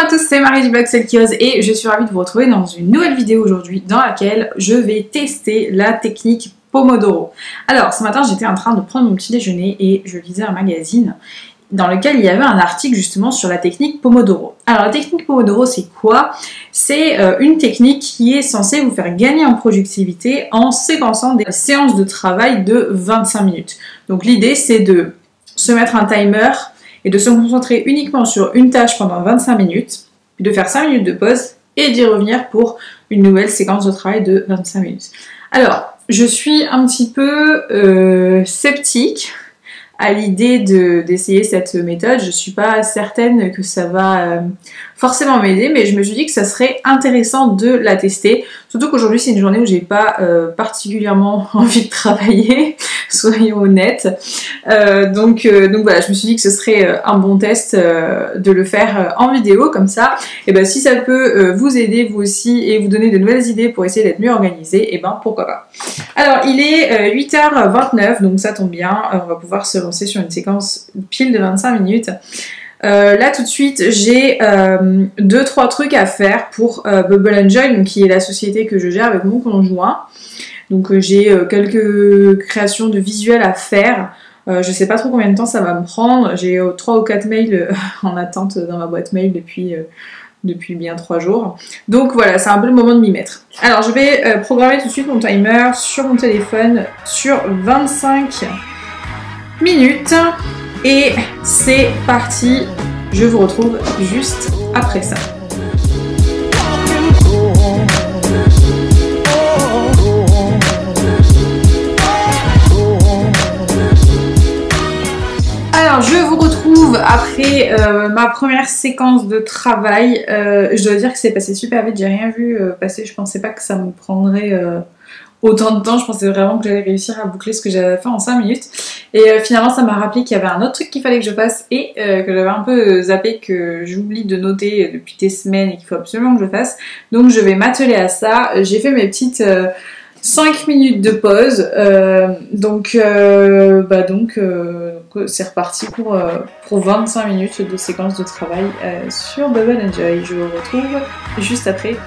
à tous, c'est Marie du blog Selkios et je suis ravie de vous retrouver dans une nouvelle vidéo aujourd'hui dans laquelle je vais tester la technique Pomodoro. Alors ce matin j'étais en train de prendre mon petit déjeuner et je lisais un magazine dans lequel il y avait un article justement sur la technique Pomodoro. Alors la technique Pomodoro c'est quoi? C'est une technique qui est censée vous faire gagner en productivité en séquençant des séances de travail de 25 minutes. Donc l'idée c'est de se mettre un timer et de se concentrer uniquement sur une tâche pendant 25 minutes, puis de faire 5 minutes de pause et d'y revenir pour une nouvelle séquence de travail de 25 minutes. Alors, je suis un petit peu sceptique à l'idée d'essayer cette méthode. Je suis pas certaine que ça va forcément m'aider, mais je me suis dit que ça serait intéressant de la tester, surtout qu'aujourd'hui c'est une journée où j'ai pas particulièrement envie de travailler, soyons honnêtes. Donc voilà, je me suis dit que ce serait un bon test de le faire en vidéo comme ça. Et ben si ça peut vous aider vous aussi et vous donner de nouvelles idées pour essayer d'être mieux organisé, et ben pourquoi pas. Alors il est 8h29, donc ça tombe bien, on va pouvoir se lancer sur une séquence pile de 25 minutes. Là tout de suite j'ai 2-3 trucs à faire pour Bubble and Joy, donc qui est la société que je gère avec mon conjoint. Donc j'ai quelques créations de visuels à faire. Je sais pas trop combien de temps ça va me prendre. J'ai 3 ou 4 mails en attente dans ma boîte mail depuis bien 3 jours. Donc voilà, c'est un peu le moment de m'y mettre. Alors je vais programmer tout de suite mon timer sur mon téléphone sur 25 minutes. Et c'est parti, je vous retrouve juste après ça. Alors je vous retrouve après ma première séquence de travail. Je dois dire que c'est passé super vite, j'ai rien vu passer, je pensais pas que ça me prendrait autant de temps, je pensais vraiment que j'allais réussir à boucler ce que j'avais fait en 5 minutes. Et finalement ça m'a rappelé qu'il y avait un autre truc qu'il fallait que je fasse et que j'avais un peu zappé, que j'oublie de noter depuis des semaines et qu'il faut absolument que je fasse. Donc je vais m'atteler à ça. J'ai fait mes petites 5 minutes de pause. Donc c'est reparti pour 25 minutes de séquence de travail sur Bubble and Joy. Je vous retrouve juste après.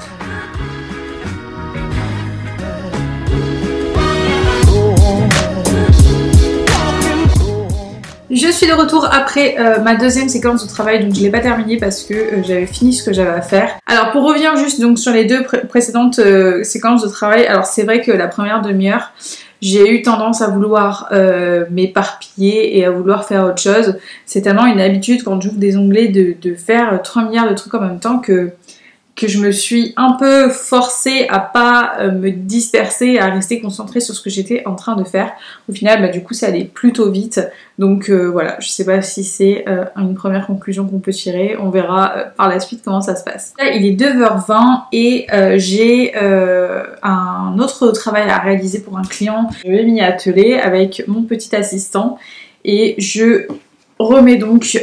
Je suis de retour après ma deuxième séquence de travail, donc je l'ai pas terminée parce que j'avais fini ce que j'avais à faire. Alors pour revenir juste donc sur les deux précédentes séquences de travail, alors c'est vrai que la première demi-heure, j'ai eu tendance à vouloir m'éparpiller et à vouloir faire autre chose. C'est tellement une habitude quand j'ouvre des onglets de faire 3 milliards de trucs en même temps que je me suis un peu forcée à pas me disperser, à rester concentrée sur ce que j'étais en train de faire. Au final, du coup, ça allait plutôt vite. Donc voilà, je sais pas si c'est une première conclusion qu'on peut tirer. On verra par la suite comment ça se passe. Là, il est 9h20 et j'ai un autre travail à réaliser pour un client. Je vais m'y atteler avec mon petit assistant et je remets donc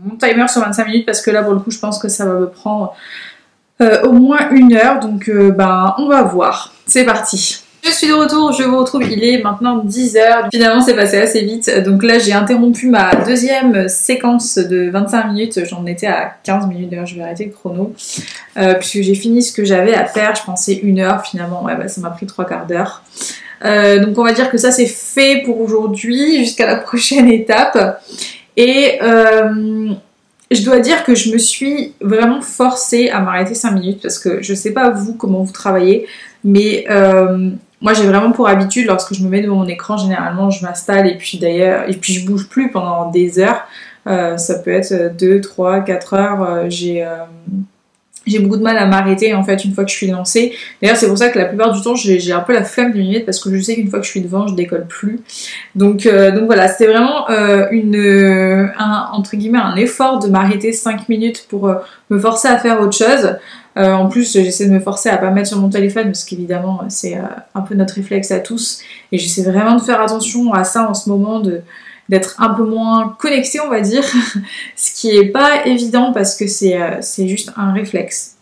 mon timer sur 25 minutes parce que là pour le coup je pense que ça va me prendre au moins 1 heure, donc on va voir. C'est parti. Je suis de retour, je vous retrouve, il est maintenant 10h. Finalement c'est passé assez vite, donc là j'ai interrompu ma deuxième séquence de 25 minutes, j'en étais à 15 minutes, d'ailleurs je vais arrêter le chrono, puisque j'ai fini ce que j'avais à faire, je pensais 1 heure, finalement ça m'a pris 3/4 d'heure. Donc on va dire que ça c'est fait pour aujourd'hui, jusqu'à la prochaine étape. Et je dois dire que je me suis vraiment forcée à m'arrêter 5 minutes parce que je sais pas vous comment vous travaillez, mais moi j'ai vraiment pour habitude, lorsque je me mets devant mon écran, généralement je m'installe et puis je bouge plus pendant des heures. Ça peut être 2, 3, 4 heures. J'ai beaucoup de mal à m'arrêter en fait une fois que je suis lancée. D'ailleurs c'est pour ça que la plupart du temps j'ai un peu la flemme de m'y mettre parce que je sais qu'une fois que je suis devant je décolle plus. Donc voilà, c'était vraiment entre guillemets un effort de m'arrêter 5 minutes pour me forcer à faire autre chose. En plus j'essaie de me forcer à pas mettre sur mon téléphone parce qu'évidemment c'est un peu notre réflexe à tous. Et j'essaie vraiment de faire attention à ça en ce moment, d'être un peu moins connecté on va dire, ce qui est pas évident parce que c'est juste un réflexe.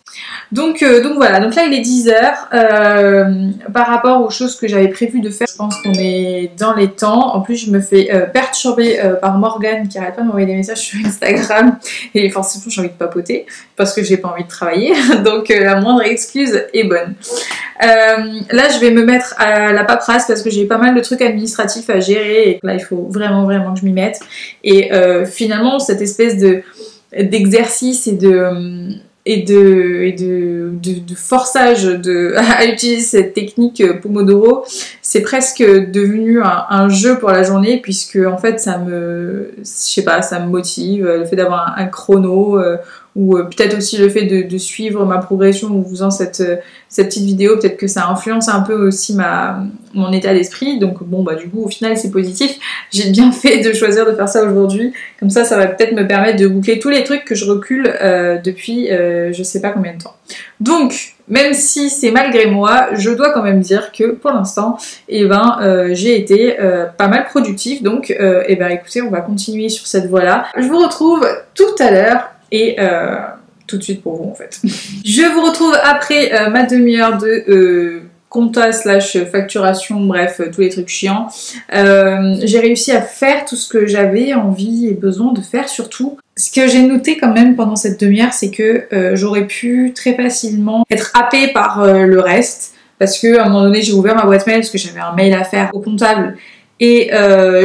Donc voilà, donc là il est 10h. Par rapport aux choses que j'avais prévu de faire, je pense qu'on est dans les temps. En plus je me fais perturber par Morgane qui arrête pas de m'envoyer des messages sur Instagram et forcément j'ai envie de papoter parce que j'ai pas envie de travailler, donc la moindre excuse est bonne. Là je vais me mettre à la paperasse parce que j'ai pas mal de trucs administratifs à gérer et là il faut vraiment que je m'y mette. Et finalement cette espèce d'exercice et de forçage à utiliser cette technique Pomodoro, c'est presque devenu un jeu pour la journée, puisque en fait ça me motive, le fait d'avoir un chrono, ou peut-être aussi le fait de suivre ma progression en faisant cette petite vidéo, peut-être que ça influence un peu aussi mon état d'esprit. Donc bon bah du coup au final c'est positif, j'ai bien fait de choisir de faire ça aujourd'hui, comme ça va peut-être me permettre de boucler tous les trucs que je recule depuis je sais pas combien de temps. Donc même si c'est malgré moi, je dois quand même dire que pour l'instant j'ai été pas mal productive, donc écoutez, on va continuer sur cette voie là. Je vous retrouve tout à l'heure et tout de suite pour vous en fait. Je vous retrouve après ma demi-heure de compta slash facturation, bref, tous les trucs chiants. J'ai réussi à faire tout ce que j'avais envie et besoin de faire surtout. Ce que j'ai noté quand même pendant cette demi-heure, c'est que j'aurais pu très facilement être happée par le reste, parce que à un moment donné j'ai ouvert ma boîte mail parce que j'avais un mail à faire au comptable. Et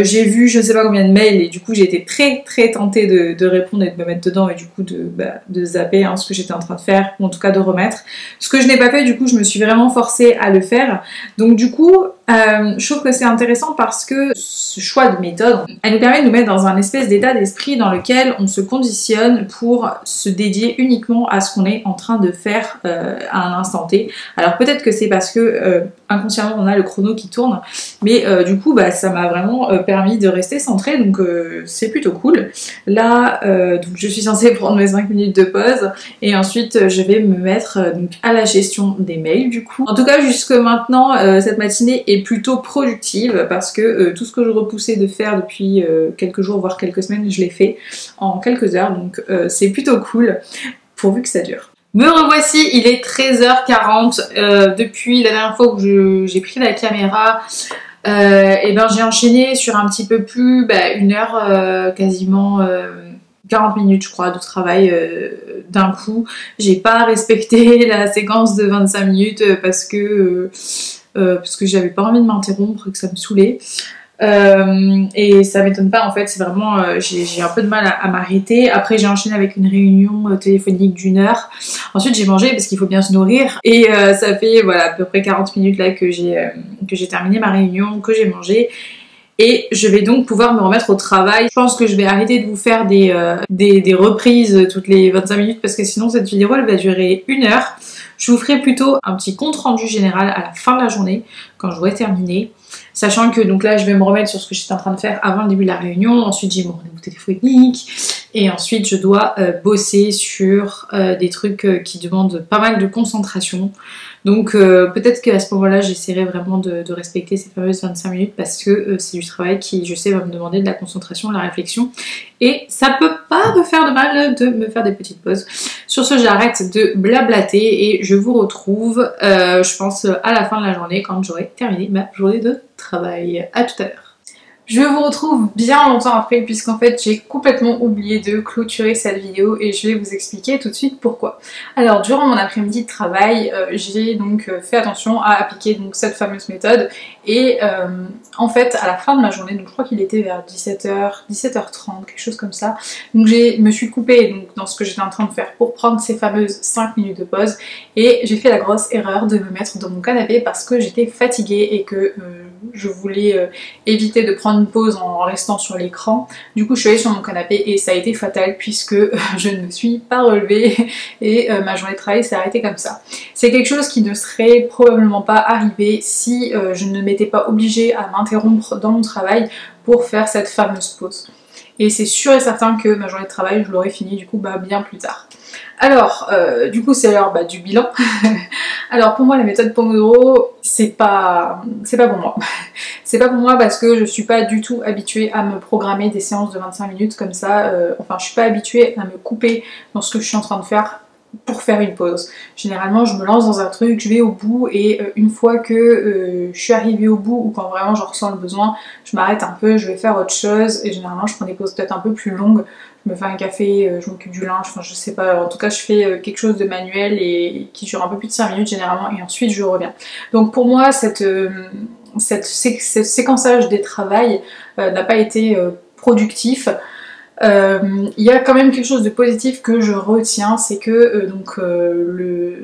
j'ai vu je ne sais pas combien de mails et du coup j'ai été très tentée de répondre et de me mettre dedans et du coup de zapper ce que j'étais en train de faire, ou en tout cas de remettre. Ce que je n'ai pas fait, du coup je me suis vraiment forcée à le faire. Donc du coup je trouve que c'est intéressant parce que ce choix de méthode, elle nous permet de nous mettre dans un espèce d'état d'esprit dans lequel on se conditionne pour se dédier uniquement à ce qu'on est en train de faire à un instant T. Alors peut-être que c'est parce que inconsciemment on a le chrono qui tourne, mais du coup ça m'a vraiment permis de rester centrée, donc c'est plutôt cool. Là donc je suis censée prendre mes 5 minutes de pause et ensuite je vais me mettre donc à la gestion des mails du coup. En tout cas jusque maintenant cette matinée est plutôt productive parce que tout ce que je repoussais de faire depuis quelques jours voire quelques semaines, je l'ai fait en quelques heures, donc c'est plutôt cool pourvu que ça dure. Me revoici, il est 13h40 depuis la dernière fois que j'ai pris la caméra. J'ai enchaîné sur un petit peu plus une heure, quasiment 40 minutes je crois de travail d'un coup. J'ai pas respecté la séquence de 25 minutes parce que j'avais pas envie de m'interrompre, que ça me saoulait. Et ça m'étonne pas en fait, c'est vraiment j'ai un peu de mal à m'arrêter. Après j'ai enchaîné avec une réunion téléphonique d'1 heure. Ensuite j'ai mangé parce qu'il faut bien se nourrir et ça fait voilà à peu près 40 minutes là que j'ai terminé ma réunion, que j'ai mangé. Et je vais donc pouvoir me remettre au travail. Je pense que je vais arrêter de vous faire des reprises toutes les 25 minutes parce que sinon cette vidéo elle va durer 1 heure. Je vous ferai plutôt un petit compte rendu général à la fin de la journée quand j'aurai terminé. Sachant que donc là je vais me remettre sur ce que j'étais en train de faire avant le début de la réunion. Ensuite j'ai mon rendez-vous téléphonique. Et ensuite je dois bosser sur des trucs qui demandent pas mal de concentration. Donc peut-être qu'à ce moment-là j'essaierai vraiment de respecter ces fameuses 25 minutes parce que c'est du travail qui je sais va me demander de la concentration, de la réflexion et ça peut pas me faire de mal de me faire des petites pauses. Sur ce j'arrête de blablater et je vous retrouve je pense à la fin de la journée quand j'aurai terminé ma journée de travail. À tout à l'heure. Je vous retrouve bien longtemps après puisqu'en fait j'ai complètement oublié de clôturer cette vidéo et je vais vous expliquer tout de suite pourquoi. Alors durant mon après-midi de travail j'ai donc fait attention à appliquer donc cette fameuse méthode et en fait à la fin de ma journée, donc je crois qu'il était vers 17h, 17h30, quelque chose comme ça, donc je me suis coupée donc, dans ce que j'étais en train de faire pour prendre ces fameuses 5 minutes de pause et j'ai fait la grosse erreur de me mettre dans mon canapé parce que j'étais fatiguée et que je voulais éviter de prendre une pause en restant sur l'écran. Du coup je suis allée sur mon canapé et ça a été fatal puisque je ne me suis pas relevée et ma journée de travail s'est arrêtée comme ça. C'est quelque chose qui ne serait probablement pas arrivé si je ne m'étais pas obligée à m'interrompre dans mon travail pour faire cette fameuse pause. Et c'est sûr et certain que ma journée de travail je l'aurais fini du coup bien plus tard. Alors, du coup c'est l'heure du bilan. Alors pour moi la méthode Pomodoro c'est pas pour moi. C'est pas pour moi parce que je suis pas du tout habituée à me programmer des séances de 25 minutes comme ça. Enfin je suis pas habituée à me couper dans ce que je suis en train de faire pour faire une pause. Généralement je me lance dans un truc, je vais au bout et une fois que je suis arrivée au bout ou quand vraiment j'en ressens le besoin, je m'arrête un peu, je vais faire autre chose et généralement je prends des pauses peut-être un peu plus longues. Je me fais un café, je m'occupe du linge, enfin je sais pas, en tout cas je fais quelque chose de manuel et qui dure un peu plus de 5 minutes généralement et ensuite je reviens. Donc pour moi ce séquençage des travails n'a pas été productif. Il y a quand même quelque chose de positif que je retiens, c'est que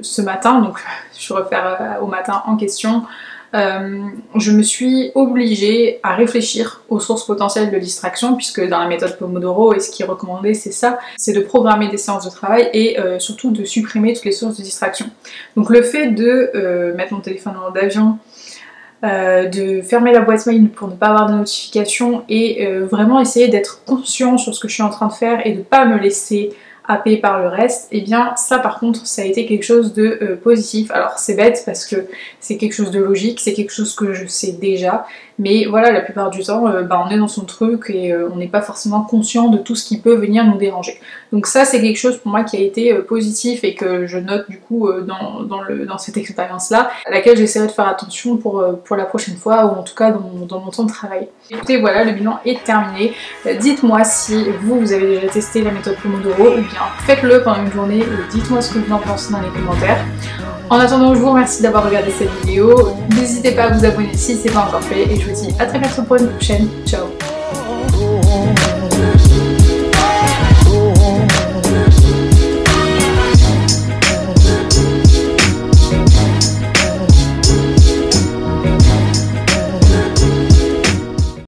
ce matin, donc je réfère au matin en question, je me suis obligée à réfléchir aux sources potentielles de distraction, puisque dans la méthode Pomodoro, et ce qui est recommandé c'est ça, c'est de programmer des séances de travail et surtout de supprimer toutes les sources de distraction. Donc le fait de mettre mon téléphone en mode avion, de fermer la boîte mail pour ne pas avoir de notifications et vraiment essayer d'être conscient sur ce que je suis en train de faire et de pas me laisser happer par le reste, et bien ça par contre ça a été quelque chose de positif. Alors c'est bête parce que c'est quelque chose de logique, c'est quelque chose que je sais déjà, mais voilà, la plupart du temps on est dans son truc et on n'est pas forcément conscient de tout ce qui peut venir nous déranger. Donc ça c'est quelque chose pour moi qui a été positif et que je note du coup dans cette expérience là, à laquelle j'essaierai de faire attention pour la prochaine fois, ou en tout cas dans mon temps de travail. Écoutez, voilà, le bilan est terminé. Dites-moi si vous avez déjà testé la méthode Pomodoro, ou bien faites-le pendant une journée et dites-moi ce que vous en pensez dans les commentaires. En attendant, je vous remercie d'avoir regardé cette vidéo. N'hésitez pas à vous abonner si ce n'est pas encore fait et je vous dis à très bientôt pour une prochaine. Ciao!